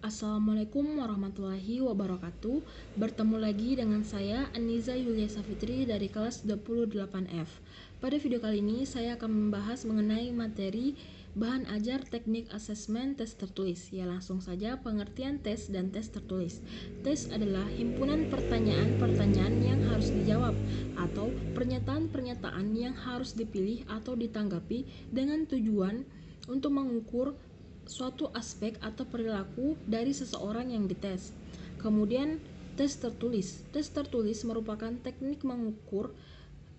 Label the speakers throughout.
Speaker 1: Assalamualaikum warahmatullahi wabarakatuh. Bertemu lagi dengan saya Aniza Yulia Safitri dari kelas 28F. Pada video kali ini saya akan membahas mengenai materi bahan ajar teknik asesmen tes tertulis. Ya, langsung saja pengertian tes dan tes tertulis. Tes adalah himpunan pertanyaan-pertanyaan yang harus dijawab atau pernyataan-pernyataan yang harus dipilih atau ditanggapi dengan tujuan untuk mengukur suatu aspek atau perilaku dari seseorang yang dites. Kemudian tes tertulis. Tes tertulis merupakan teknik mengukur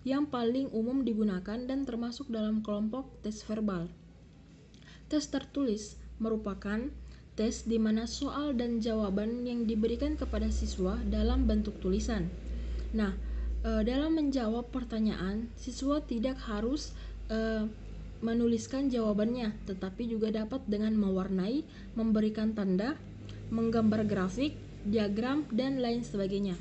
Speaker 1: yang paling umum digunakan dan termasuk dalam kelompok tes verbal. Tes tertulis merupakan tes di mana soal dan jawaban yang diberikan kepada siswa dalam bentuk tulisan. Nah, dalam menjawab pertanyaan, siswa tidak harus menuliskan jawabannya, tetapi juga dapat dengan mewarnai, memberikan tanda, menggambar grafik, diagram, dan lain sebagainya.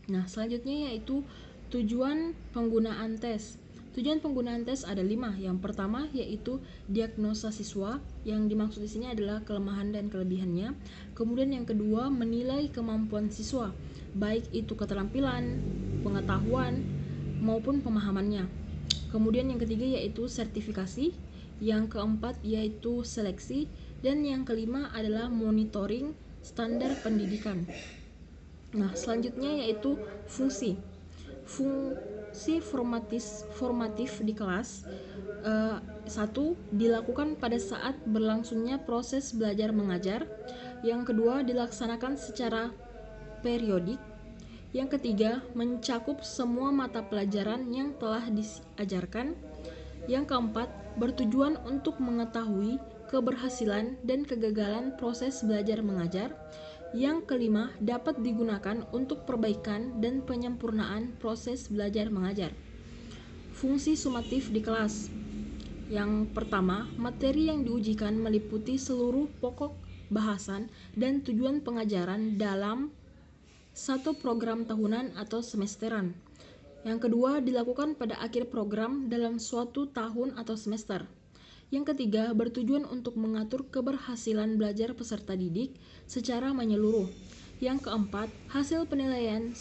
Speaker 1: Nah, selanjutnya yaitu tujuan penggunaan tes. Tujuan penggunaan tes ada 5. Yang pertama yaitu diagnosa siswa, yang dimaksud di sini adalah kelemahan dan kelebihannya. Kemudian yang kedua, menilai kemampuan siswa, baik itu keterampilan, pengetahuan, maupun pemahamannya. Kemudian yang ketiga yaitu sertifikasi, yang keempat yaitu seleksi, dan yang kelima adalah monitoring standar pendidikan. Nah, selanjutnya yaitu fungsi. Fungsi formatif di kelas 1 dilakukan pada saat berlangsungnya proses belajar mengajar. Yang kedua dilaksanakan secara periodik. Yang ketiga, mencakup semua mata pelajaran yang telah diajarkan. Yang keempat, bertujuan untuk mengetahui keberhasilan dan kegagalan proses belajar mengajar. Yang kelima, dapat digunakan untuk perbaikan dan penyempurnaan proses belajar mengajar. Fungsi sumatif di kelas. Yang pertama, materi yang diujikan meliputi seluruh pokok bahasan dan tujuan pengajaran dalam satu program tahunan atau semesteran. Yang kedua, dilakukan pada akhir program dalam suatu tahun atau semester. Yang ketiga, bertujuan untuk mengatur keberhasilan belajar peserta didik secara menyeluruh. Yang keempat, hasil penilaian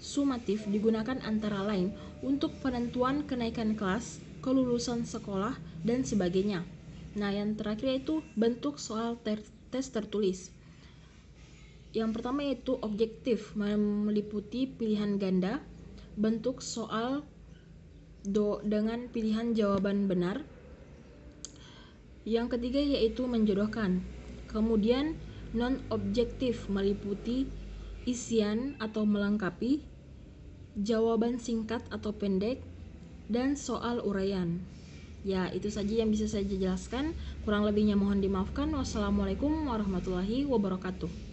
Speaker 1: sumatif digunakan antara lain untuk penentuan kenaikan kelas, kelulusan sekolah, dan sebagainya. Nah, yang terakhir yaitu bentuk soal tes tertulis. Yang pertama yaitu objektif, meliputi pilihan ganda, bentuk soal dengan pilihan jawaban benar. Yang ketiga yaitu menjodohkan. Kemudian non-objektif, meliputi isian atau melengkapi, jawaban singkat atau pendek, dan soal uraian. Ya, itu saja yang bisa saya jelaskan. Kurang lebihnya mohon dimaafkan. Wassalamualaikum warahmatullahi wabarakatuh.